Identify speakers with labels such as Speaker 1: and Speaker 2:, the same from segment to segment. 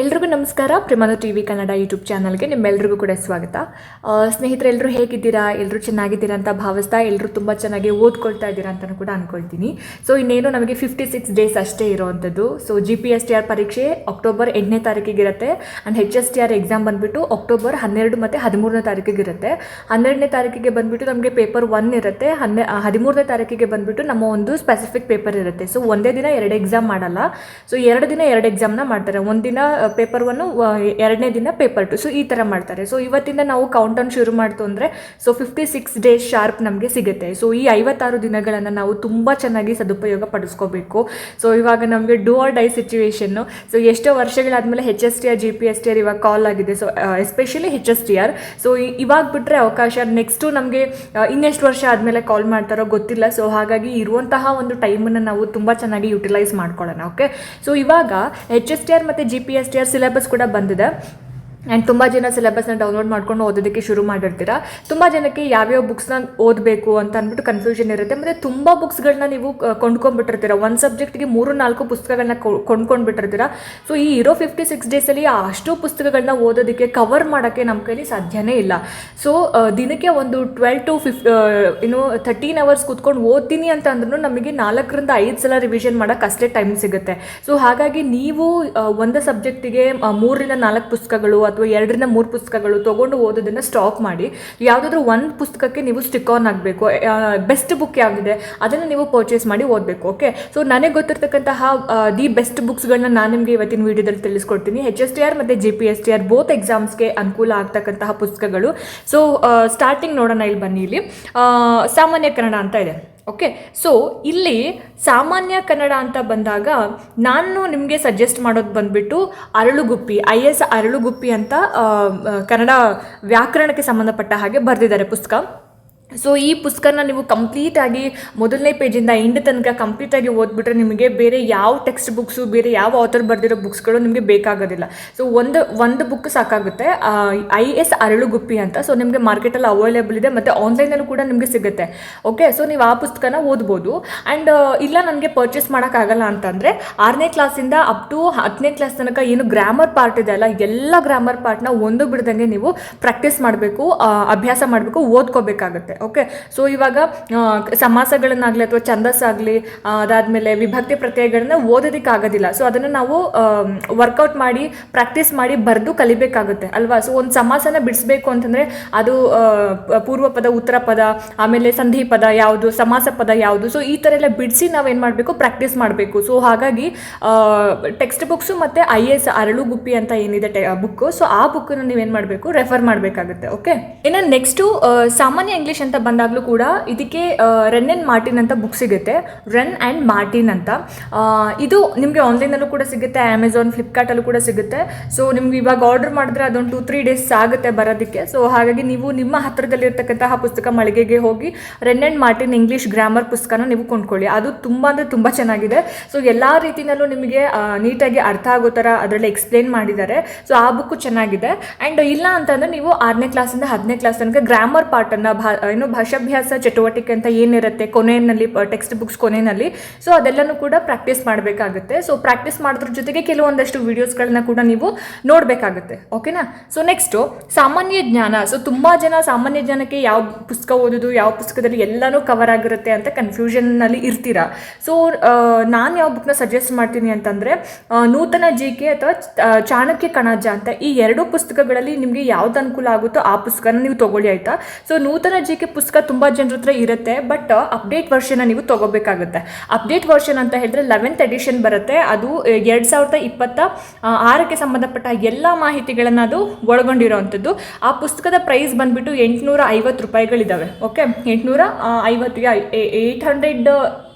Speaker 1: ಎಲ್ರಿಗೂ ನಮಸ್ಕಾರ. ಪ್ರೇಮಾನು TV Kannada YouTube ಚಾನಲ್ಗೆ ನಿಮ್ಮೆಲ್ರಿಗೂ ಕೂಡ ಸ್ವಾಗತ. ಸ್ನೇಹಿತರೆ, ಎಲ್ಲರೂ ಹೇಗಿದ್ದೀರಾ? ಎಲ್ಲರೂ ಚೆನ್ನಾಗಿದ್ದೀರಾ ಅಂತ ಭಾವಿಸ್ತಾ ಎಲ್ಲರೂ ತುಂಬ ಚೆನ್ನಾಗಿ ಓದ್ಕೊಳ್ತಾ ಇದ್ದೀರಾ ಅಂತಲೂ ಕೂಡ ಅಂದ್ಕೊಳ್ತೀನಿ. ಸೊ ಇನ್ನೇನು ನಮಗೆ 56 ಡೇಸ್ ಅಷ್ಟೇ ಇರೋವಂಥದ್ದು. ಸೊ GPSTR ಪರೀಕ್ಷೆ ಅಕ್ಟೋಬರ್ 8ನೇ ತಾರೀಕಿಗೆ ಇರುತ್ತೆ. ಆ್ಯಂಡ್ HSTR ಎಕ್ಸಾಮ್ ಬಂದುಬಿಟ್ಟು ಅಕ್ಟೋಬರ್ 12 ಮತ್ತು 13ನೇ ತಾರೀಕಿಗೆ ಇರುತ್ತೆ. 12ನೇ ತಾರೀಕಿಗೆ ಬಂದುಬಿಟ್ಟು ನಮಗೆ ಪೇಪರ್ 1 ಇರುತ್ತೆ. 13ನೇ ತಾರೀಕಿಗೆ ಬಂದುಬಿಟ್ಟು ನಮ್ಮ ಒಂದು ಸ್ಪೆಸಿಫಿಕ್ ಪೇಪರ್ ಇರುತ್ತೆ. ಸೊ ಒಂದೇ ದಿನ 2 ಎಕ್ಸಾಮ್ ಮಾಡಲ್ಲ. ಸೊ 2 ದಿನ 2 ಎಕ್ಸಾಮ್ನ ಮಾಡ್ತಾರೆ. ಒಂದಿನ ಪೇಪರ್ 1, 2ನೇ ದಿನ ಪೇಪರ್ 2. ಸೊ ಈ ಥರ ಮಾಡ್ತಾರೆ. ಸೊ ಇವತ್ತಿಂದ ನಾವು ಕೌಂಟೌನ್ ಶುರು ಮಾಡ್ತು ಅಂದರೆ ಸೊ 56 ಡೇಸ್ ಶಾರ್ಪ್ ನಮಗೆ ಸಿಗುತ್ತೆ. ಸೊ ಈ 56 ದಿನಗಳನ್ನು ನಾವು ತುಂಬ ಚೆನ್ನಾಗಿ ಸದುಪಯೋಗ ಪಡಿಸ್ಕೋಬೇಕು. ಸೊ ಇವಾಗ ನಮಗೆ do or die situation. So ಎಷ್ಟೋ ವರ್ಷಗಳಾದಮೇಲೆ HSTR GPSTR ಇವಾಗ ಕಾಲ್ ಆಗಿದೆ. So especially HSTR. ಸೊ ಇವಾಗ ಬಿಟ್ಟರೆ ಅವಕಾಶ ನೆಕ್ಸ್ಟು ನಮಗೆ ಇನ್ನೆಷ್ಟು ವರ್ಷ ಆದಮೇಲೆ ಕಾಲ್ ಮಾಡ್ತಾರೋ ಗೊತ್ತಿಲ್ಲ. ಸೊ ಹಾಗಾಗಿ ಇರುವಂತಹ ಒಂದು ಟೈಮನ್ನು ನಾವು ತುಂಬ ಚೆನ್ನಾಗಿ ಯುಟಿಲೈಸ್ ಮಾಡ್ಕೊಳ್ಳೋಣ. ಓಕೆ, ಸೊ ಇವಾಗ HSTR ಮತ್ತು GPSTR ಸಿಲೆಬಸ್ ಕೂಡ ಬಂದಿದೆ. ಆ್ಯಂಡ್ ತುಂಬ ಜನ ಸಿಲೆಬಸ್ನ ಡೌನ್ಲೋಡ್ ಮಾಡ್ಕೊಂಡು ಓದೋದಕ್ಕೆ ಶುರು ಮಾಡಿರ್ತೀರ. ತುಂಬ ಜನಕ್ಕೆ ಯಾವ್ಯಾವ ಬುಕ್ಸ್ನ ಓದಬೇಕು ಅಂತ ಅಂದ್ಬಿಟ್ಟು ಕನ್ಫ್ಯೂಷನ್ ಇರುತ್ತೆ. ಮತ್ತು ತುಂಬ ಬುಕ್ಸ್ಗಳನ್ನ ನೀವು ಕೊಂಡ್ಕೊಂಡ್ಬಿಟ್ಟಿರ್ತೀರ. ಒಂದು ಸಬ್ಜೆಕ್ಟ್ಗೆ 3-4 ಪುಸ್ತಕಗಳನ್ನ ಕೊಂಡ್ಕೊಂಡ್ಬಿಟ್ಟಿರ್ತೀರ. ಸೊ ಈ ಇರೋ 56 ಡೇಸಲ್ಲಿ ಅಷ್ಟು ಪುಸ್ತಕಗಳನ್ನ ಓದೋದಕ್ಕೆ ಕವರ್ ಮಾಡೋಕ್ಕೆ ನಮ್ಮ ಕೈಲಿ ಸಾಧ್ಯನೇ ಇಲ್ಲ. ಸೊ ದಿನಕ್ಕೆ ಒಂದು 12 to 13 ಅವರ್ಸ್ ಕೂತ್ಕೊಂಡು ಓದ್ತೀನಿ ಅಂತ ಅಂದ್ರೂ ನಮಗೆ 4ರಿಂದ 5 ಸಲ ರಿವಿಷನ್ ಮಾಡೋಕ್ಕೆ ಅಷ್ಟೇ ಟೈಮ್ ಸಿಗುತ್ತೆ. ಸೊ ಹಾಗಾಗಿ ನೀವು ಒಂದು ಸಬ್ಜೆಕ್ಟಿಗೆ 3-4 ಪುಸ್ತಕಗಳು ಅಥವಾ 2-3 ಪುಸ್ತಕಗಳು ತೊಗೊಂಡು ಓದೋದನ್ನು ಸ್ಟಾಪ್ ಮಾಡಿ ಯಾವುದಾದ್ರೂ ಒಂದು ಪುಸ್ತಕಕ್ಕೆ ನೀವು ಸ್ಟಿಕ್ ಆನ್ ಆಗಬೇಕು. ಬೆಸ್ಟ್ ಬುಕ್ ಯಾವುದಿದೆ ಅದನ್ನು ನೀವು ಪರ್ಚೇಸ್ ಮಾಡಿ ಓದಬೇಕು. ಓಕೆ, ಸೊ ನನಗೆ ಗೊತ್ತಿರ್ತಕ್ಕಂತಹ ದಿ ಬೆಸ್ಟ್ ಬುಕ್ಸ್ಗಳನ್ನ ನಾನು ನಿಮಗೆ ಇವತ್ತಿನ ವೀಡಿಯೋದಲ್ಲಿ ತಿಳಿಸ್ಕೊಡ್ತೀನಿ. HSTR ಮತ್ತು GPSTR ಬೋತ್ ಎಕ್ಸಾಮ್ಸ್ಗೆ ಅನುಕೂಲ ಆಗ್ತಕ್ಕಂತಹ ಪುಸ್ತಕಗಳು. ಸೊ ಸ್ಟಾರ್ಟಿಂಗ್ ನೋಡೋಣ. ಇಲ್ಲಿ ಬನ್ನಿ, ಇಲ್ಲಿ ಸಾಮಾನ್ಯ ಕನ್ನಡ ಅಂತ ಇದೆ. ಓಕೆ, ಸೊ ಇಲ್ಲಿ ಸಾಮಾನ್ಯ ಕನ್ನಡ ಅಂತ ಬಂದಾಗ ನಾನು ನಿಮಗೆ ಸಜೆಸ್ಟ್ ಮಾಡೋದು ಬಂದುಬಿಟ್ಟು ಅರಳುಗುಪ್ಪಿ, IS ಅರಳುಗುಪ್ಪಿ ಅಂತ ಕನ್ನಡ ವ್ಯಾಕರಣಕ್ಕೆ ಸಂಬಂಧಪಟ್ಟ ಹಾಗೆ ಬರೆದಿದ್ದಾರೆ ಪುಸ್ತಕ. ಸೊ ಈ ಪುಸ್ತಕನ ನೀವು ಕಂಪ್ಲೀಟಾಗಿ ಮೊದಲನೇ ಪೇಜಿಂದ ಎಂಡ್ ತನಕ ಕಂಪ್ಲೀಟಾಗಿ ಓದ್ಬಿಟ್ರೆ ನಿಮಗೆ ಬೇರೆ ಯಾವ ಟೆಕ್ಸ್ಟ್ ಬುಕ್ಸು, ಬೇರೆ ಯಾವ ಆಥರ್ ಬರೆದಿರೋ ಬುಕ್ಸ್ಗಳು ನಿಮಗೆ ಬೇಕಾಗೋದಿಲ್ಲ. ಸೊ ಒಂದು ಬುಕ್ ಸಾಕಾಗುತ್ತೆ, IS ಅರಳುಗುಪ್ಪಿ ಅಂತ. ಸೊ ನಿಮಗೆ ಮಾರ್ಕೆಟಲ್ಲಿ ಅವೈಲೇಬಲ್ ಇದೆ ಮತ್ತು ಆನ್ಲೈನಲ್ಲೂ ಕೂಡ ನಿಮಗೆ ಸಿಗುತ್ತೆ. ಓಕೆ, ಸೊ ನೀವು ಆ ಪುಸ್ತಕನ ಓದ್ಬೋದು. ಆ್ಯಂಡ್ ಇಲ್ಲ ನನಗೆ ಪರ್ಚೇಸ್ ಮಾಡೋಕ್ಕಾಗಲ್ಲ ಅಂತಂದರೆ 6ನೇ ಕ್ಲಾಸಿಂದ ಅಪ್ ಟು 10ನೇ ಕ್ಲಾಸ್ ತನಕ ಏನು ಗ್ರಾಮರ್ ಪಾರ್ಟ್ ಇದೆ ಅಲ್ಲ, ಎಲ್ಲ ಗ್ರಾಮರ್ ಪಾರ್ಟ್ನ ಒಂದು ಬಿಡ್ದಂಗೆ ನೀವು ಪ್ರಾಕ್ಟೀಸ್ ಮಾಡಬೇಕು, ಅಭ್ಯಾಸ ಮಾಡಬೇಕು, ಓದ್ಕೋಬೇಕಾಗುತ್ತೆ. ಓಕೆ, ಸೊ ಇವಾಗ ಸಮಾಸಗಳನ್ನಾಗಲಿ ಅಥವಾ ಛಂದಸ್ಸಾಗಲಿ ಅದಾದಮೇಲೆ ವಿಭಕ್ತಿ ಪ್ರತ್ಯಯಗಳನ್ನ ಓದೋದಕ್ಕಾಗೋದಿಲ್ಲ. ಸೊ ಅದನ್ನು ನಾವು ವರ್ಕೌಟ್ ಮಾಡಿ ಪ್ರಾಕ್ಟೀಸ್ ಮಾಡಿ ಬರೆದು ಕಲಿಬೇಕಾಗುತ್ತೆ ಅಲ್ವಾ. ಸೊ ಒಂದು ಸಮಾಸನ ಬಿಡಿಸ್ಬೇಕು ಅಂತಂದರೆ ಅದು ಪೂರ್ವ ಪದ, ಉತ್ತರ ಪದ, ಆಮೇಲೆ ಸಂಧಿ ಪದ ಯಾವುದು, ಸಮಾಸ ಪದ ಯಾವುದು, ಸೊ ಈ ಥರ ಎಲ್ಲ ಬಿಡಿಸಿ ನಾವೇನು ಮಾಡಬೇಕು, ಪ್ರಾಕ್ಟೀಸ್ ಮಾಡಬೇಕು. ಸೊ ಹಾಗಾಗಿ ಟೆಕ್ಸ್ಟ್ ಬುಕ್ಸು ಮತ್ತು IS ಅರಳುಗುಪ್ಪಿ ಅಂತ ಏನಿದೆ ಬುಕ್ಕು, ಸೊ ಆ ಬುಕ್ಕನ್ನು ನೀವೇನು ಮಾಡಬೇಕು, ರೆಫರ್ ಮಾಡಬೇಕಾಗುತ್ತೆ. ಓಕೆ, ಇನ್ನು ನೆಕ್ಸ್ಟು ಸಾಮಾನ್ಯ ಇಂಗ್ಲೀಷ್ ಅಂತ ಬಂದಾಗಲೂ ಕೂಡ ಇದಕ್ಕೆ ರನ್ ಆ್ಯಂಡ್ ಮಾರ್ಟಿನ್ ಅಂತ ಬುಕ್ ಸಿಗುತ್ತೆ. ರನ್ ಆ್ಯಂಡ್ ಮಾರ್ಟಿನ್ ಅಂತ ಇದು ನಿಮಗೆ ಆನ್ಲೈನಲ್ಲೂ ಕೂಡ ಸಿಗುತ್ತೆ, ಅಮೆಝಾನ್, ಫ್ಲಿಪ್ಕಾರ್ಟಲ್ಲೂ ಕೂಡ ಸಿಗುತ್ತೆ. ಸೊ ನಿಮ್ಗೆ ಇವಾಗ ಆರ್ಡರ್ ಮಾಡಿದ್ರೆ ಅದೊಂದು 2-3 ಡೇಸ್ ಆಗುತ್ತೆ ಬರೋದಕ್ಕೆ. ಸೊ ಹಾಗಾಗಿ ನೀವು ನಿಮ್ಮ ಹತ್ತಿರದಲ್ಲಿರ್ತಕ್ಕಂತಹ ಪುಸ್ತಕ ಮಳಿಗೆಗೆ ಹೋಗಿ run and Martin English grammar ಪುಸ್ತಕನ ನೀವು ಕೊಂಡ್ಕೊಳ್ಳಿ. ಅದು ತುಂಬ ಅಂದರೆ ತುಂಬ ಚೆನ್ನಾಗಿದೆ. ಸೊ ಎಲ್ಲ ರೀತಿಯಲ್ಲೂ ನಿಮಗೆ ನೀಟಾಗಿ ಅರ್ಥ ಆಗೋ ಥರ ಅದರಲ್ಲಿ ಎಕ್ಸ್ಪ್ಲೇನ್ ಮಾಡಿದ್ದಾರೆ. ಸೊ ಆ ಬುಕ್ಕು ಚೆನ್ನಾಗಿದೆ. ಆ್ಯಂಡ್ ಇಲ್ಲ ಅಂತಂದರೆ ನೀವು 6ನೇ ಕ್ಲಾಸಿಂದ 10ನೇ ಕ್ಲಾಸ್ ತನಕ ಗ್ರಾಮರ್ ಪಾರ್ಟನ್ನು ಭಾಷಾಭ್ಯಾಸ ಚಟುವಟಿಕೆ ಅಂತ ಏನಿರುತ್ತೆ ಕೊನೆಯಲ್ಲಿ, ಟೆಕ್ಸ್ಟ್ ಬುಕ್ಸ್ ಕೊನೆಯಲ್ಲಿ, ಸೊ ಅದೆಲ್ಲನೂ ಕೂಡ ಪ್ರಾಕ್ಟೀಸ್ ಮಾಡಬೇಕಾಗುತ್ತೆ. ಸೊ ಪ್ರಾಕ್ಟೀಸ್ ಮಾಡೋದ್ರ ಜೊತೆಗೆ ಕೆಲವೊಂದಷ್ಟು ವಿಡಿಯೋಸ್ಗಳನ್ನ ಕೂಡ ನೀವು ನೋಡಬೇಕಾಗುತ್ತೆ. ಓಕೆನಾ. ಸೊ ನೆಕ್ಸ್ಟು ಸಾಮಾನ್ಯ ಜ್ಞಾನ. ಸೊ ತುಂಬ ಜನ ಸಾಮಾನ್ಯ ಜ್ಞಾನಕ್ಕೆ ಯಾವ ಪುಸ್ತಕ ಓದೋದು, ಯಾವ ಪುಸ್ತಕದಲ್ಲಿ ಎಲ್ಲನೂ ಕವರ್ ಆಗಿರುತ್ತೆ ಅಂತ ಕನ್ಫ್ಯೂಷನ್ನಲ್ಲಿ ಇರ್ತೀರಾ. ಸೊ ನಾನು ಯಾವ ಬುಕ್ನ ಸಜೆಸ್ಟ್ ಮಾಡ್ತೀನಿ ಅಂತಂದರೆ ನೂತನ GK ಅಥವಾ ಚಾಣಕ್ಯ ಕಣಜ ಅಂತ ಈ 2 ಪುಸ್ತಕಗಳಲ್ಲಿ ನಿಮಗೆ ಯಾವ್ದು ಅನುಕೂಲ ಆಗುತ್ತೋ ಆ ಪುಸ್ತಕನ ನೀವು ತೊಗೊಳ್ಳಿ, ಆಯಿತಾ. ಸೊ ನೂತನ GK ಪುಸ್ತಕ ತುಂಬ ಜನರ ಹತ್ರ ಇರುತ್ತೆ, ಬಟ್ ಅಪ್ಡೇಟ್ ವರ್ಷನ್ನ ನೀವು ತೊಗೋಬೇಕಾಗುತ್ತೆ. ಅಪ್ಡೇಟ್ ವರ್ಷನ್ ಅಂತ ಹೇಳಿದ್ರೆ 11th ಎಡಿಷನ್ ಬರುತ್ತೆ. ಅದು 2026ಕ್ಕೆ ಸಂಬಂಧಪಟ್ಟ ಎಲ್ಲ ಮಾಹಿತಿಗಳನ್ನು ಅದು ಒಳಗೊಂಡಿರೋವಂಥದ್ದು. ಆ ಪುಸ್ತಕದ ಪ್ರೈಸ್ ಬಂದುಬಿಟ್ಟು 850 ರೂಪಾಯಿಗಳಿದ್ದಾವೆ. ಓಕೆ, 850, 800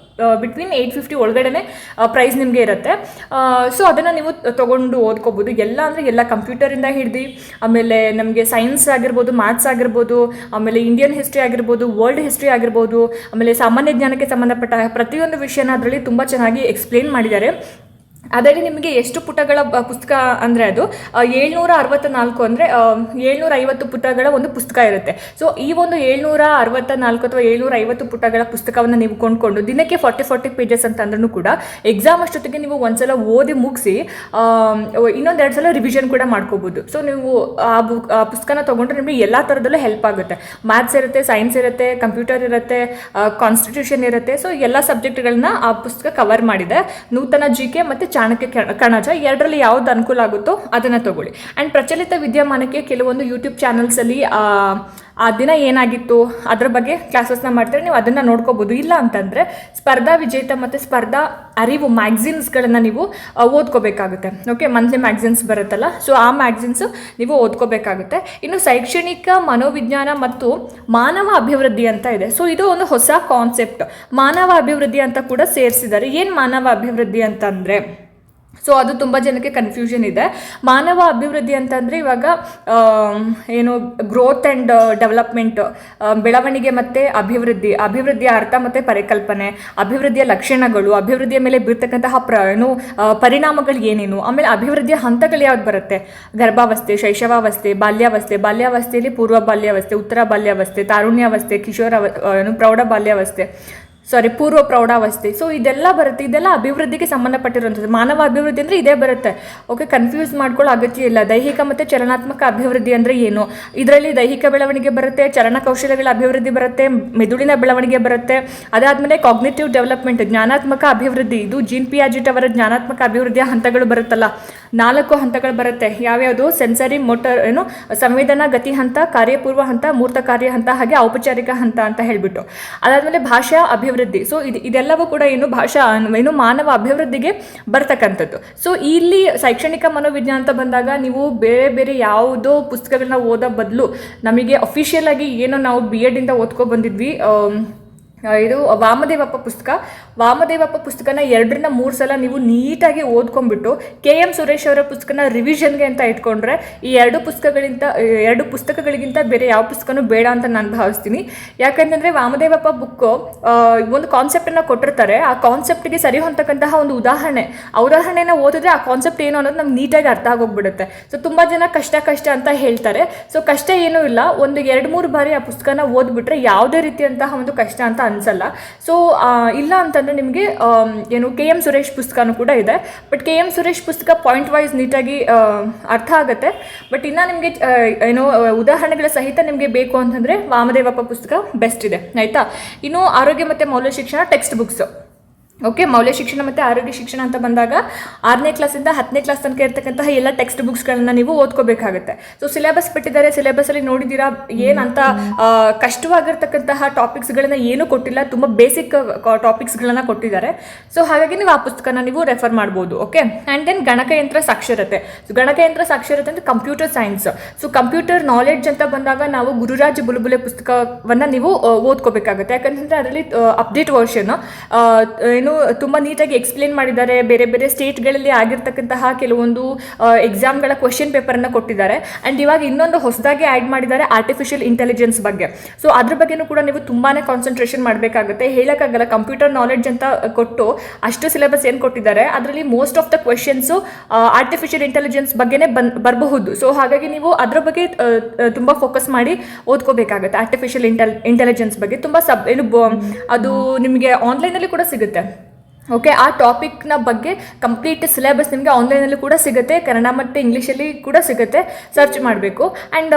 Speaker 1: ಬಿಟ್ವೀನ್ 850 ಒಳಗಡೆ ಪ್ರೈಸ್ ನಿಮಗೆ ಇರುತ್ತೆ. ಸೊ ಅದನ್ನು ನೀವು ತೊಗೊಂಡು ಓದ್ಕೋಬೋದು. ಎಲ್ಲ ಅಂದರೆ ಎಲ್ಲ ಕಂಪ್ಯೂಟರಿಂದ ಹಿಡ್ದು ಆಮೇಲೆ ನಮಗೆ ಸೈನ್ಸ್ ಆಗಿರ್ಬೋದು, ಮ್ಯಾಥ್ಸ್ ಆಗಿರ್ಬೋದು, ಆಮೇಲೆ ಇಂಡಿಯನ್ ಹಿಸ್ಟ್ರಿ ಆಗಿರ್ಬೋದು, ವರ್ಲ್ಡ್ ಹಿಸ್ಟ್ರಿ ಆಗಿರ್ಬೋದು, ಆಮೇಲೆ ಸಾಮಾನ್ಯ ಜ್ಞಾನಕ್ಕೆ ಸಂಬಂಧಪಟ್ಟ ಪ್ರತಿಯೊಂದು ವಿಷಯನ ಅದರಲ್ಲಿ ತುಂಬ ಚೆನ್ನಾಗಿ ಎಕ್ಸ್ಪ್ಲೇನ್ ಮಾಡಿದ್ದಾರೆ. ಅದರಲ್ಲಿ ನಿಮಗೆ ಎಷ್ಟು ಪುಟಗಳ ಪುಸ್ತಕ ಅಂದರೆ ಅದು 764 ಅಂದರೆ 750 ಪುಟಗಳ ಒಂದು ಪುಸ್ತಕ ಇರುತ್ತೆ. ಸೊ ಈ ಒಂದು 764 ಅಥವಾ 750 ಪುಟಗಳ ಪುಸ್ತಕವನ್ನು ನೀವು ಕೊಂಡ್ಕೊಂಡು ದಿನಕ್ಕೆ 40 ಪೇಜಸ್ ಅಂತ ಅಂದ್ರೂ ಕೂಡ ಎಕ್ಸಾಮ್ ಅಷ್ಟೊತ್ತಿಗೆ ನೀವು ಒಂದ್ಸಲ ಓದಿ ಮುಗಿಸಿ ಇನ್ನೊಂದೆರಡು ಸಲ ರಿವಿಷನ್ ಕೂಡ ಮಾಡ್ಕೋಬೋದು. ಸೊ ನೀವು ಆ ಪುಸ್ತಕನ ತೊಗೊಂಡ್ರೆ ನಿಮಗೆ ಎಲ್ಲ ಥರದಲ್ಲೂ ಹೆಲ್ಪ್ ಆಗುತ್ತೆ. ಮ್ಯಾಥ್ಸ್ ಇರುತ್ತೆ, ಸೈನ್ಸ್ ಇರುತ್ತೆ, ಕಂಪ್ಯೂಟರ್ ಇರುತ್ತೆ, ಕಾನ್ಸ್ಟಿಟ್ಯೂಷನ್ ಇರುತ್ತೆ. ಸೊ ಎಲ್ಲ ಸಬ್ಜೆಕ್ಟ್ಗಳನ್ನ ಆ ಪುಸ್ತಕ ಕವರ್ ಮಾಡಿದೆ. ನೂತನ GK ಮತ್ತು ಚಾಣಕ್ಯ ಕಣಜ ಎರಡರಲ್ಲಿ ಯಾವ್ದು ಅನುಕೂಲ ಆಗುತ್ತೋ ಅದನ್ನು ತಗೊಳ್ಳಿ. ಆ್ಯಂಡ್ ಪ್ರಚಲಿತ ವಿದ್ಯಮಾನಕ್ಕೆ ಕೆಲವೊಂದು ಯೂಟ್ಯೂಬ್ ಚಾನಲ್ಸಲ್ಲಿ ಆ ದಿನ ಏನಾಗಿತ್ತು ಅದ್ರ ಬಗ್ಗೆ ಕ್ಲಾಸಸ್ನ ಮಾಡ್ತಾರೆ, ನೀವು ಅದನ್ನು ನೋಡ್ಕೋಬೋದು. ಇಲ್ಲ ಅಂತಂದರೆ ಸ್ಪರ್ಧಾ ವಿಜೇತ ಮತ್ತು ಸ್ಪರ್ಧಾ ಅರಿವು ಮ್ಯಾಗ್ಝಿನ್ಸ್ಗಳನ್ನು ನೀವು ಓದ್ಕೋಬೇಕಾಗುತ್ತೆ. ಓಕೆ, ಮಂತ್ಲಿ ಮ್ಯಾಗ್ಝಿನ್ಸ್ ಬರುತ್ತಲ್ಲ, ಸೊ ಆ ಮ್ಯಾಗ್ಝಿನ್ಸು ನೀವು ಓದ್ಕೋಬೇಕಾಗುತ್ತೆ. ಇನ್ನು ಶೈಕ್ಷಣಿಕ ಮನೋವಿಜ್ಞಾನ ಮತ್ತು ಮಾನವ ಅಭಿವೃದ್ಧಿ ಅಂತ ಇದೆ. ಸೊ ಇದು ಒಂದು ಹೊಸ ಕಾನ್ಸೆಪ್ಟ್, ಮಾನವ ಅಭಿವೃದ್ಧಿ ಅಂತ ಕೂಡ ಸೇರಿಸಿದ್ದಾರೆ. ಏನು ಮಾನವ ಅಭಿವೃದ್ಧಿ ಅಂತಂದರೆ, ಸೊ ಅದು ತುಂಬ ಜನಕ್ಕೆ ಕನ್ಫ್ಯೂಷನ್ ಇದೆ. ಮಾನವ ಅಭಿವೃದ್ಧಿ ಅಂತಂದರೆ ಇವಾಗ ಏನು ಗ್ರೋತ್ ಆ್ಯಂಡ್ ಡೆವಲಪ್ಮೆಂಟ್, ಬೆಳವಣಿಗೆ ಮತ್ತು ಅಭಿವೃದ್ಧಿಯ ಅರ್ಥ ಮತ್ತು ಪರಿಕಲ್ಪನೆ, ಅಭಿವೃದ್ಧಿಯ ಲಕ್ಷಣಗಳು, ಅಭಿವೃದ್ಧಿಯ ಮೇಲೆ ಬೀರ್ತಕ್ಕಂತಹ ಪರಿಣಾಮಗಳು ಏನೇನು, ಆಮೇಲೆ ಅಭಿವೃದ್ಧಿಯ ಹಂತಗಳು ಯಾವ್ದು ಬರುತ್ತೆ, ಗರ್ಭಾವಸ್ಥೆ, ಶೈಶವಾವಸ್ಥೆ, ಬಾಲ್ಯಾವಸ್ಥೆಯಲ್ಲಿ ಪೂರ್ವ ಬಾಲ್ಯಾವಸ್ಥೆ, ಉತ್ತರ ಬಾಲ್ಯಾವಸ್ಥೆ, ತಾರುಣ್ಯಾವಸ್ಥೆ, ಪ್ರೌಢ ಬಾಲ್ಯಾವಸ್ಥೆ, ಪೂರ್ವ ಪ್ರೌಢಾವಸ್ಥೆ. ಸೊ ಇದೆಲ್ಲ ಬರುತ್ತೆ, ಇದೆಲ್ಲ ಅಭಿವೃದ್ಧಿಗೆ ಸಂಬಂಧಪಟ್ಟಿರುವಂಥದ್ದು. ಮಾನವ ಅಭಿವೃದ್ಧಿ ಅಂದರೆ ಇದೇ ಬರುತ್ತೆ. ಓಕೆ, ಕನ್ಫ್ಯೂಸ್ ಮಾಡ್ಕೊಳ್ಳೋ ಅಗತ್ಯ ಇಲ್ಲ. ದೈಹಿಕ ಮತ್ತು ಚಲನಾತ್ಮಕ ಅಭಿವೃದ್ಧಿ ಅಂದರೆ ಏನು, ಇದರಲ್ಲಿ ದೈಹಿಕ ಬೆಳವಣಿಗೆ ಬರುತ್ತೆ, ಚಲನ ಕೌಶಲ್ಯಗಳ ಅಭಿವೃದ್ಧಿ ಬರುತ್ತೆ, ಮೆದುಳಿನ ಬೆಳವಣಿಗೆ ಬರುತ್ತೆ. ಅದಾದಮೇಲೆ ಕಾಗ್ನಿಟಿವ್ ಡೆವಲಪ್ಮೆಂಟ್, ಜ್ಞಾನಾತ್ಮಕ ಅಭಿವೃದ್ಧಿ. ಇದು ಜೀನ್ ಪಿಯಾಜೆಟ್ ಅವರ ಜ್ಞಾನಾತ್ಮಕ ಅಭಿವೃದ್ಧಿಯ ಹಂತಗಳು ಬರುತ್ತಲ್ಲ, 4 ಹಂತಗಳು ಬರುತ್ತೆ. ಯಾವ್ಯಾವುದು, ಸೆನ್ಸರಿ, ಮೋಟರ್, ಸಂವೇದನಾ ಗತಿ ಹಂತ, ಕಾರ್ಯಪೂರ್ವ ಹಂತ, ಮೂರ್ತ ಕಾರ್ಯ ಹಂತ, ಹಾಗೆ ಔಪಚಾರಿಕ ಹಂತ ಅಂತ ಹೇಳಿಬಿಟ್ಟು. ಅದಾದಮೇಲೆ ಭಾಷಾ ಅಭಿವೃದ್ಧಿ. ಸೊ ಇದೆಲ್ಲವೂ ಕೂಡ ಮಾನವ ಅಭಿವೃದ್ಧಿಗೆ ಬರ್ತಕ್ಕಂಥದ್ದು. ಸೊ ಇಲ್ಲಿ ಶೈಕ್ಷಣಿಕ ಮನೋವಿಜ್ಞಾನ ಅಂತ ಬಂದಾಗ ನೀವು ಬೇರೆ ಯಾವುದೋ ಪುಸ್ತಕಗಳನ್ನ ಓದೋ ಬದಲು ನಮಗೆ ಅಫಿಷಿಯಲ್ ಆಗಿ ಏನೋ ನಾವು BEd ಇಂದ ಓದ್ಕೊ ಬಂದಿದ್ವಿ, ಇದು ವಾಮದೇವಪ್ಪ ಪುಸ್ತಕನ 2-3 ಸಲ ನೀವು ನೀಟಾಗಿ ಓದ್ಕೊಂಡ್ಬಿಟ್ಟು KM ಸುರೇಶ್ ಅವರ ಪುಸ್ತಕನ ರಿವಿಷನ್ಗೆ ಅಂತ ಇಟ್ಕೊಂಡ್ರೆ ಈ 2 ಪುಸ್ತಕಗಳಿಗಿಂತ ಬೇರೆ ಯಾವ ಪುಸ್ತಕನೂ ಬೇಡ ಅಂತ ನಾನು ಭಾವಿಸ್ತೀನಿ. ಯಾಕಂತಂದರೆ ವಾಮದೇವಪ್ಪ ಬುಕ್ಕು ಒಂದು ಕಾನ್ಸೆಪ್ಟನ್ನು ಕೊಟ್ಟಿರ್ತಾರೆ, ಆ ಕಾನ್ಸೆಪ್ಟಿಗೆ ಸರಿ ಹೊಂದತಕ್ಕಂತಹ ಒಂದು ಉದಾಹರಣೆನ ಓದಿದ್ರೆ ಆ ಕಾನ್ಸೆಪ್ಟ್ ಏನು ಅನ್ನೋದು ನಮ್ಗೆ ನೀಟಾಗಿ ಅರ್ಥ ಆಗೋಗ್ಬಿಡುತ್ತೆ. ಸೊ ತುಂಬ ಜನ ಕಷ್ಟ ಅಂತ ಹೇಳ್ತಾರೆ. ಸೊ ಕಷ್ಟ ಏನೂ ಇಲ್ಲ, ಒಂದು 2-3 ಬಾರಿ ಆ ಪುಸ್ತಕನ ಓದ್ಬಿಟ್ರೆ ಯಾವುದೇ ರೀತಿಯಂತಹ ಒಂದು ಕಷ್ಟ ಅಂತ ಅನ್ಸಲ್ಲ. ಸೊ ಇಲ್ಲ ಅಂತಂದರೆ ನಿಮಗೆ KM ಸುರೇಶ್ ಪುಸ್ತಕನೂ ಕೂಡ ಇದೆ. ಬಟ್ KM ಸುರೇಶ್ ಪುಸ್ತಕ ಪಾಯಿಂಟ್ ವೈಸ್ ನೀಟಾಗಿ ಅರ್ಥ ಆಗುತ್ತೆ. ಬಟ್ ಇನ್ನು ನಿಮಗೆ ಉದಾಹರಣೆಗಳ ಸಹಿತ ನಿಮಗೆ ಬೇಕು ಅಂತಂದರೆ ವಾಮದೇವಪ್ಪ ಪುಸ್ತಕ ಬೆಸ್ಟ್ ಇದೆ, ಆಯಿತಾ. ಇನ್ನು ಆರೋಗ್ಯ ಮತ್ತು ಮೌಲ್ಯ ಶಿಕ್ಷಣ ಟೆಕ್ಸ್ಟ್ ಬುಕ್ಸ್. ಓಕೆ, ಮೌಲ್ಯ ಶಿಕ್ಷಣ ಮತ್ತು ಆರೋಗ್ಯ ಶಿಕ್ಷಣ ಅಂತ ಬಂದಾಗ 6ನೇ ಕ್ಲಾಸಿಂದ 10ನೇ ಕ್ಲಾಸ್ ತನಕ ಇರ್ತಕ್ಕಂತಹ ಎಲ್ಲ ಟೆಕ್ಸ್ಟ್ ಬುಕ್ಸ್ಗಳನ್ನ ನೀವು ಓದ್ಕೋಬೇಕಾಗುತ್ತೆ. ಸೊ ಸಿಲೆಬಸ್ ಬಿಟ್ಟಿದ್ದಾರೆ, ಸಿಲೆಬಸಲ್ಲಿ ನೋಡಿದ್ದೀರಾ ಏನಂತ ಕಷ್ಟವಾಗಿರ್ತಕ್ಕಂತಹ ಟಾಪಿಕ್ಸ್ಗಳನ್ನ ಏನೂ ಕೊಟ್ಟಿಲ್ಲ, ತುಂಬ ಬೇಸಿಕ್ ಟಾಪಿಕ್ಸ್ಗಳನ್ನ ಕೊಟ್ಟಿದ್ದಾರೆ. ಸೊ ಹಾಗಾಗಿ ನೀವು ಆ ಪುಸ್ತಕನ ನೀವು ರೆಫರ್ ಮಾಡ್ಬೋದು. ಓಕೆ, ಆ್ಯಂಡ್ ದೆನ್ ಗಣಕಯಂತ್ರ ಸಾಕ್ಷರತೆ. ಸೊ ಗಣಕಯಂತ್ರ ಸಾಕ್ಷರತೆ ಅಂದರೆ computer science. So computer knowledge ಅಂತ ಬಂದಾಗ ನಾವು ಗುರುರಾಜ್ ಬುಲ್ಬುಲೆ ಪುಸ್ತಕವನ್ನು ನೀವು ಓದ್ಕೋಬೇಕಾಗುತ್ತೆ. ಯಾಕಂತಂದರೆ ಅದರಲ್ಲಿ ಅಪ್ಡೇಟ್ ವರ್ಷನ್ ತುಂಬ ನೀಟಾಗಿ ಎಕ್ಸ್ಪ್ಲೇನ್ ಮಾಡಿದ್ದಾರೆ. ಬೇರೆ ಸ್ಟೇಟ್ಗಳಲ್ಲಿ ಆಗಿರ್ತಕ್ಕಂತಹ ಕೆಲವೊಂದು ಎಕ್ಸಾಮ್ಗಳ ಕ್ವೆಶ್ಚನ್ ಪೇಪರನ್ನು ಕೊಟ್ಟಿದ್ದಾರೆ. ಆ್ಯಂಡ್ ಇವಾಗ ಇನ್ನೊಂದು ಹೊಸದಾಗಿ ಆ್ಯಡ್ ಮಾಡಿದ್ದಾರೆ ಆರ್ಟಿಫಿಷಿಯಲ್ ಇಂಟೆಲಿಜೆನ್ಸ್ ಬಗ್ಗೆ. ಸೊ ಅದ್ರ ಬಗ್ಗೆನೂ ಕೂಡ ನೀವು ತುಂಬಾ ಕಾನ್ಸಂಟ್ರೇಷನ್ ಮಾಡಬೇಕಾಗುತ್ತೆ. ಹೇಳೋಕ್ಕಾಗಲ್ಲ, ಕಂಪ್ಯೂಟರ್ ನಾಲೆಡ್ಜ್ ಅಂತ ಕೊಟ್ಟು ಅಷ್ಟು ಸಿಲೆಬಸ್ ಏನು ಕೊಟ್ಟಿದ್ದಾರೆ ಅದರಲ್ಲಿ most of the questions artificial intelligence ಬಗ್ಗೆನೇ ಬರಬಹುದು. ಸೊ ಹಾಗಾಗಿ ನೀವು ಅದ್ರ ಬಗ್ಗೆ ತುಂಬ ಫೋಕಸ್ ಮಾಡಿ ಓದ್ಕೋಬೇಕಾಗುತ್ತೆ. ಆರ್ಟಿಫಿಷಿಯಲ್ ಇಂಟೆಲಿಜೆನ್ಸ್ ಬಗ್ಗೆ ತುಂಬ ಅದು ನಿಮಗೆ ಆನ್ಲೈನಲ್ಲಿ ಕೂಡ ಸಿಗುತ್ತೆ. ಓಕೆ, ಆ ಟಾಪಿಕ್ನ ಬಗ್ಗೆ ಕಂಪ್ಲೀಟ್ ಸಿಲೆಬಸ್ ನಿಮಗೆ ಆನ್ಲೈನಲ್ಲಿ ಕೂಡ ಸಿಗುತ್ತೆ, ಕನ್ನಡ ಮತ್ತು ಇಂಗ್ಲೀಷಲ್ಲಿ ಕೂಡ ಸಿಗುತ್ತೆ, ಸರ್ಚ್ ಮಾಡಬೇಕು. ಆ್ಯಂಡ್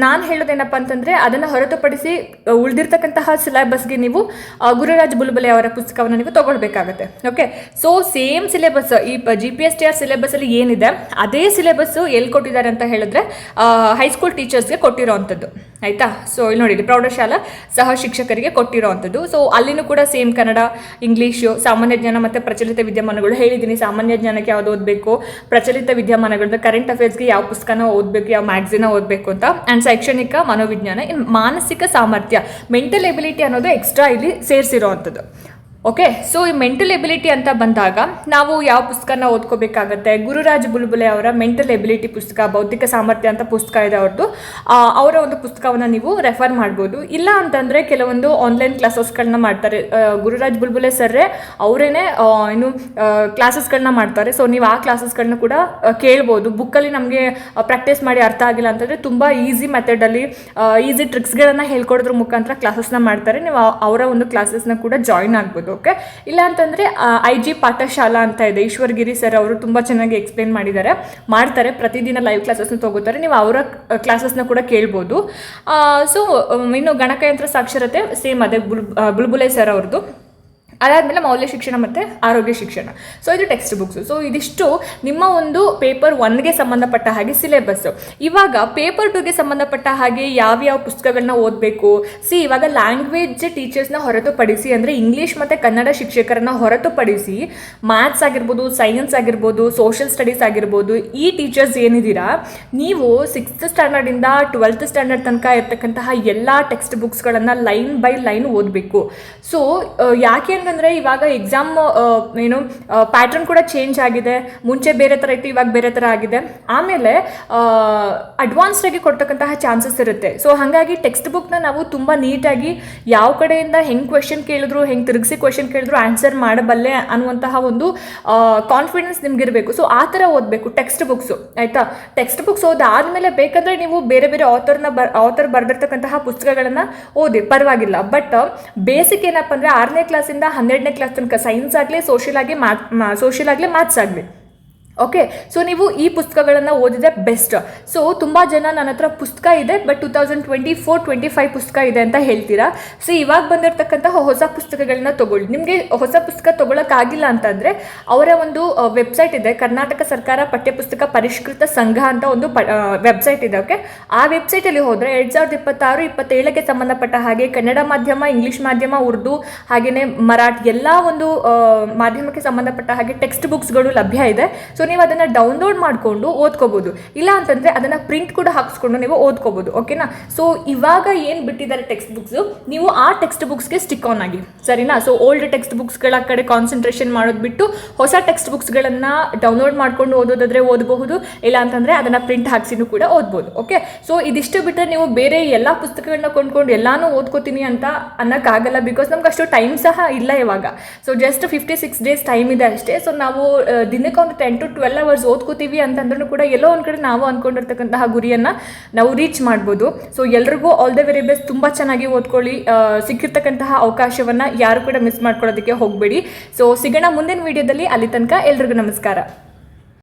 Speaker 1: ನಾನು ಹೇಳೋದೇನಪ್ಪ ಅಂತಂದರೆ ಅದನ್ನು ಹೊರತುಪಡಿಸಿ ಉಳಿದಿರ್ತಕ್ಕಂತಹ ಸಿಲೆಬಸ್ಗೆ ನೀವು ಗುರುರಾಜ್ ಬುಲ್ಬುಲೆ ಅವರ ಪುಸ್ತಕವನ್ನು ನೀವು ತೊಗೊಳ್ಬೇಕಾಗತ್ತೆ. ಓಕೆ, ಸೊ ಸೇಮ್ ಸಿಲೆಬಸ್ ಈ GPSTR ಸಿಲೆಬಸಲ್ಲಿ ಏನಿದೆ ಅದೇ ಸಿಲೆಬಸ್ಸು ಎಲ್ಲಿ ಕೊಟ್ಟಿದ್ದಾರೆ ಅಂತ ಹೇಳಿದ್ರೆ ಹೈಸ್ಕೂಲ್ ಟೀಚರ್ಸ್ಗೆ ಕೊಟ್ಟಿರೋ ಅಂಥದ್ದು, ಆಯಿತಾ. ಸೊ ಇಲ್ಲಿ ನೋಡಿ, ಪ್ರೌಢಶಾಲಾ ಸಹ ಶಿಕ್ಷಕರಿಗೆ ಕೊಟ್ಟಿರೋ ಅಂಥದ್ದು. ಸೊ ಅಲ್ಲಿನೂ ಕೂಡ ಸೇಮ್ ಕನ್ನಡ, ಇಂಗ್ಲೀಷು, ಸಾಮಾನ್ಯ ಜ್ಞಾನ ಮತ್ತು ಪ್ರಚಲಿತ ವಿದ್ಯಮಾನಗಳು ಹೇಳಿದ್ದೀನಿ. ಸಾಮಾನ್ಯ ಜ್ಞಾನಕ್ಕೆ ಯಾವುದು ಓದಬೇಕು, ಪ್ರಚಲಿತ ವಿದ್ಯಮಾನಗಳು ಕರೆಂಟ್ ಅಫೇರ್ಸ್ಗೆ ಯಾವ ಪುಸ್ತಕನ ಓದಬೇಕು, ಯಾವ ಮ್ಯಾಗ್ಝಿನ ಓದಬೇಕು ಅಂತ. ಆ್ಯಂಡ್ ಶೈಕ್ಷಣಿಕ ಮನೋವಿಜ್ಞಾನ, ಮಾನಸಿಕ ಸಾಮರ್ಥ್ಯ, ಮೆಂಟಲ್ ಎಬಿಲಿಟಿ ಅನ್ನೋದು ಎಕ್ಸ್ಟ್ರಾ ಇಲ್ಲಿ ಸೇರಿಸಿರೋ ಅಂಥದ್ದು. ಓಕೆ, ಸೊ ಈ ಮೆಂಟಲ್ ಎಬಿಲಿಟಿ ಅಂತ ಬಂದಾಗ ನಾವು ಯಾವ ಪುಸ್ತಕನ ಓದ್ಕೋಬೇಕಾಗತ್ತೆ? ಗುರುರಾಜ್ ಬುಲ್ಬುಲೆ ಅವರ ಮೆಂಟಲ್ ಎಬಿಲಿಟಿ ಪುಸ್ತಕ, ಬೌದ್ಧಿಕ ಸಾಮರ್ಥ್ಯ ಅಂತ ಪುಸ್ತಕ ಇದೆ ಅವ್ರದ್ದು. ಅವರ ಒಂದು ಪುಸ್ತಕವನ್ನು ನೀವು ರೆಫರ್ ಮಾಡ್ಬೋದು. ಇಲ್ಲ ಅಂತಂದರೆ ಕೆಲವೊಂದು ಆನ್ಲೈನ್ ಕ್ಲಾಸಸ್ಗಳನ್ನ ಮಾಡ್ತಾರೆ. ಗುರುರಾಜ್ ಬುಲ್ಬುಲೆ ಸರ್ರೇ ಅವರೇನೆ ಏನು ಕ್ಲಾಸಸ್ಗಳನ್ನ ಮಾಡ್ತಾರೆ. ಸೊ ನೀವು ಆ ಕ್ಲಾಸಸ್ಗಳನ್ನ ಕೂಡ ಕೇಳ್ಬೋದು. ಬುಕ್ಕಲ್ಲಿ ನಮಗೆ ಪ್ರಾಕ್ಟೀಸ್ ಮಾಡಿ ಅರ್ಥ ಆಗಿಲ್ಲ ಅಂತಂದರೆ ತುಂಬ ಈಸಿ ಮೆಥಡಲ್ಲಿ ಈಸಿ ಟ್ರಿಕ್ಸ್ಗಳನ್ನು ಹೇಳ್ಕೊಡೋದ್ರ ಮುಖಾಂತರ ಕ್ಲಾಸಸ್ನ ಮಾಡ್ತಾರೆ. ನೀವು ಅವರ ಒಂದು ಕ್ಲಾಸಸ್ನ ಕೂಡ ಜಾಯಿನ್ ಆಗ್ಬೋದು. ಓಕೆ, ಇಲ್ಲ ಅಂತಂದರೆ IG ಪಾಠಶಾಲಾ ಅಂತ ಇದೆ, ಈಶ್ವರ್ ಗಿರಿ ಸರ್ ಅವರು ತುಂಬ ಚೆನ್ನಾಗಿ ಎಕ್ಸ್ಪ್ಲೇನ್ ಮಾಡ್ತಾರೆ. ಪ್ರತಿದಿನ ಲೈವ್ ಕ್ಲಾಸಸ್ನ ತಗೋತಾರೆ. ನೀವು ಅವರ ಕ್ಲಾಸಸ್ನ ಕೂಡ ಕೇಳ್ಬೋದು. ಸೊ ಇನ್ನು ಗಣಕಯಂತ್ರ ಸಾಕ್ಷರತೆ ಸೇಮ್ ಅದೇ ಬುಲ್ಬುಲೆ ಸರ್ ಅವ್ರದ್ದು. ಅದಾದಮೇಲೆ ಮೌಲ್ಯ ಶಿಕ್ಷಣ ಮತ್ತು ಆರೋಗ್ಯ ಶಿಕ್ಷಣ. ಸೊ ಇದು ಟೆಕ್ಸ್ಟ್ ಬುಕ್ಸು. ಸೊ ಇದಿಷ್ಟು ನಿಮ್ಮ ಒಂದು ಪೇಪರ್ 1ಗೆ ಸಂಬಂಧಪಟ್ಟ ಹಾಗೆ ಸಿಲೆಬಸ್ಸು. ಇವಾಗ ಪೇಪರ್ 2ಗೆ ಸಂಬಂಧಪಟ್ಟ ಹಾಗೆ ಯಾವ್ಯಾವ ಪುಸ್ತಕಗಳನ್ನ ಓದಬೇಕು? ಇವಾಗ ಲ್ಯಾಂಗ್ವೇಜ್ ಟೀಚರ್ಸ್ನ ಹೊರತುಪಡಿಸಿ, ಅಂದರೆ ಇಂಗ್ಲೀಷ್ ಮತ್ತು ಕನ್ನಡ ಶಿಕ್ಷಕರನ್ನ ಹೊರತುಪಡಿಸಿ ಮ್ಯಾಥ್ಸ್ ಆಗಿರ್ಬೋದು, ಸೈನ್ಸ್ ಆಗಿರ್ಬೋದು, ಸೋಷಿಯಲ್ ಸ್ಟಡೀಸ್ ಆಗಿರ್ಬೋದು, ಈ ಟೀಚರ್ಸ್ ಏನಿದ್ದೀರಾ ನೀವು 6th ಸ್ಟ್ಯಾಂಡರ್ಡಿಂದ 12th ಸ್ಟ್ಯಾಂಡರ್ಡ್ ತನಕ ಇರ್ತಕ್ಕಂತಹ ಎಲ್ಲ ಟೆಕ್ಸ್ಟ್ ಬುಕ್ಸ್ಗಳನ್ನು ಲೈನ್ ಬೈ ಲೈನ್ ಓದಬೇಕು. ಸೊ ಯಾಕೆ ಅಂದರೆ ಇವಾಗ ಎಕ್ಸಾಮ್ ಏನು ಪ್ಯಾಟ್ರನ್ ಕೂಡ ಚೇಂಜ್ ಆಗಿದೆ. ಮುಂಚೆ ಬೇರೆ ಥರ ಇತ್ತು, ಇವಾಗ ಬೇರೆ ಥರ ಆಗಿದೆ. ಆಮೇಲೆ ಅಡ್ವಾನ್ಸ್ಡ್ ಆಗಿ ಕೊಡ್ತಕ್ಕಂತಹ ಚಾನ್ಸಸ್ ಇರುತ್ತೆ. ಸೊ ಹಾಗಾಗಿ ಟೆಕ್ಸ್ಟ್ ಬುಕ್ನ ನಾವು ತುಂಬ ನೀಟಾಗಿ ಯಾವ ಕಡೆಯಿಂದ ಹೆಂಗೆ ಕ್ವೆಶನ್ ಕೇಳಿದ್ರು, ಹೆಂಗೆ ತಿರುಗಿಸಿ ಕ್ವೆಶನ್ ಕೇಳಿದ್ರು ಆನ್ಸರ್ ಮಾಡಬಲ್ಲೆ ಅನ್ನುವಂತಹ ಒಂದು ಕಾನ್ಫಿಡೆನ್ಸ್ ನಿಮಗಿರಬೇಕು. ಸೊ ಆ ಥರ ಓದಬೇಕು ಟೆಕ್ಸ್ಟ್ ಬುಕ್ಸು, ಆಯಿತಾ? ಟೆಕ್ಸ್ಟ್ ಬುಕ್ಸ್ ಓದಾದಮೇಲೆ ಬೇಕಾದರೆ ನೀವು ಬೇರೆ ಬೇರೆ ಆಥರ್ ಬರೆದಿರ್ತಕ್ಕಂತಹ ಪುಸ್ತಕಗಳನ್ನು ಓದಿ, ಪರವಾಗಿಲ್ಲ. ಬಟ್ ಬೇಸಿಕ್ ಏನಪ್ಪ ಅಂದರೆ 6ನೇ ಕ್ಲಾಸಿಂದ 12ನೇ ಕ್ಲಾಸ್ ತನಕ ಸೈನ್ಸ್ ಆಗಲಿ, ಸೋಷಿಯಲ್ ಆಗಲಿ, ಮ್ಯಾಥ್ಸ್ ಆಗಲಿ. ಓಕೆ, ಸೊ ನೀವು ಈ ಪುಸ್ತಕಗಳನ್ನು ಓದಿದ್ರೆ ಬೆಸ್ಟ್. ಸೊ ತುಂಬ ಜನ ನನ್ನ ಹತ್ರ ಪುಸ್ತಕ ಇದೆ ಬಟ್ 2024-25 ಪುಸ್ತಕ ಇದೆ ಅಂತ ಹೇಳ್ತೀರಾ. ಸೊ ಇವಾಗ ಬಂದಿರತಕ್ಕಂತಹ ಹೊಸ ಪುಸ್ತಕಗಳನ್ನ ತೊಗೊಳ್ಳಿ. ನಿಮಗೆ ಹೊಸ ಪುಸ್ತಕ ತೊಗೊಳಕ್ಕಾಗಿಲ್ಲ ಅಂತಂದರೆ ಅವರ ಒಂದು ವೆಬ್ಸೈಟ್ ಇದೆ, ಕರ್ನಾಟಕ ಸರ್ಕಾರ ಪಠ್ಯಪುಸ್ತಕ ಪರಿಷ್ಕೃತ ಸಂಘ ಅಂತ ಒಂದು ವೆಬ್ಸೈಟ್ ಇದೆ. ಓಕೆ, ಆ ವೆಬ್ಸೈಟಲ್ಲಿ ಹೋದರೆ 2026-27ಕ್ಕೆ ಸಂಬಂಧಪಟ್ಟ ಹಾಗೆ ಕನ್ನಡ ಮಾಧ್ಯಮ, ಇಂಗ್ಲೀಷ್ ಮಾಧ್ಯಮ, ಉರ್ದು ಹಾಗೆಯೇ ಮರಾಠಿ ಎಲ್ಲ ಒಂದು ಮಾಧ್ಯಮಕ್ಕೆ ಸಂಬಂಧಪಟ್ಟ ಹಾಗೆ ಟೆಕ್ಸ್ಟ್ ಬುಕ್ಸ್ಗಳು ಲಭ್ಯ ಇದೆ. ಸೊ ನೀವು ಅದನ್ನು ಡೌನ್ಲೋಡ್ ಮಾಡಿಕೊಂಡು ಓದ್ಕೋಬೋದು. ಇಲ್ಲ ಅಂತಂದರೆ ಅದನ್ನು ಪ್ರಿಂಟ್ ಕೂಡ ಹಾಕ್ಸ್ಕೊಂಡು ನೀವು ಓದ್ಕೋಬೋದು. ಓಕೆನಾ? ಸೊ ಇವಾಗ ಏನು ಬಿಟ್ಟಿದ್ದಾರೆ ಟೆಕ್ಸ್ಟ್ ಬುಕ್ಸು, ನೀವು ಆ ಟೆಕ್ಸ್ಟ್ ಬುಕ್ಸ್ಗೆ ಸ್ಟಿಕ್ ಆನ್ ಆಗಿ, ಸರಿನಾ? ಸೊ ಓಲ್ಡ್ ಟೆಕ್ಸ್ಟ್ ಬುಕ್ಸ್ಗಳ ಕಡೆ ಕಾನ್ಸಂಟ್ರೇಷನ್ ಮಾಡೋದು ಬಿಟ್ಟು ಹೊಸ ಟೆಕ್ಸ್ಟ್ ಬುಕ್ಸ್ಗಳನ್ನು ಡೌನ್ಲೋಡ್ ಮಾಡ್ಕೊಂಡು ಓದೋದಾದರೆ ಓದಬಹುದು. ಇಲ್ಲ ಅಂತಂದರೆ ಅದನ್ನು ಪ್ರಿಂಟ್ ಹಾಕ್ಸಿನೂ ಕೂಡ ಓದ್ಬೋದು. ಓಕೆ, ಸೊ ಇದಿಷ್ಟು ಬಿಟ್ಟರೆ ನೀವು ಬೇರೆ ಎಲ್ಲ ಪುಸ್ತಕಗಳನ್ನ ಕೊಂಡ್ಕೊಂಡು ಎಲ್ಲಾನು ಓದ್ಕೋತೀನಿ ಅಂತ ಅನ್ನೋಕ್ಕಾಗಲ್ಲ. ಬಿಕಾಸ್ ನಮ್ಗೆ ಅಷ್ಟು ಟೈಮ್ ಸಹ ಇಲ್ಲ ಇವಾಗ. ಸೊ ಜಸ್ಟ್ 56 ಡೇಸ್ ಟೈಮ್ ಇದೆ ಅಷ್ಟೇ. ಸೊ ನಾವು ದಿನಕ್ಕೆ ಒಂದು 10 to 12 hours ಓದ್ಕೋತೀವಿ ಅಂತಂದ್ರೂ ಕೂಡ ಎಲ್ಲೋ ಒಂದು ಕಡೆ ನಾವು ಅಂದ್ಕೊಂಡಿರ್ತಕ್ಕಂತಹ ಗುರಿಯನ್ನು ನಾವು ರೀಚ್ ಮಾಡ್ಬೋದು. ಸೊ ಎಲ್ರಿಗೂ ಆಲ್ ದ ವೆರಿ ಬೆಸ್ಟ್. ತುಂಬ ಚೆನ್ನಾಗಿ ಓದ್ಕೊಳ್ಳಿ. ಸಿಕ್ಕಿರ್ತಕ್ಕಂತಹ ಅವಕಾಶವನ್ನು ಯಾರು ಕೂಡ ಮಿಸ್ ಮಾಡ್ಕೊಳ್ಳೋದಕ್ಕೆ ಹೋಗಬೇಡಿ. ಸೊ ಸಿಗೋಣ ಮುಂದಿನ ವಿಡಿಯೋದಲ್ಲಿ. ಅಲ್ಲಿ ತನಕ ಎಲ್ರಿಗೂ ನಮಸ್ಕಾರ.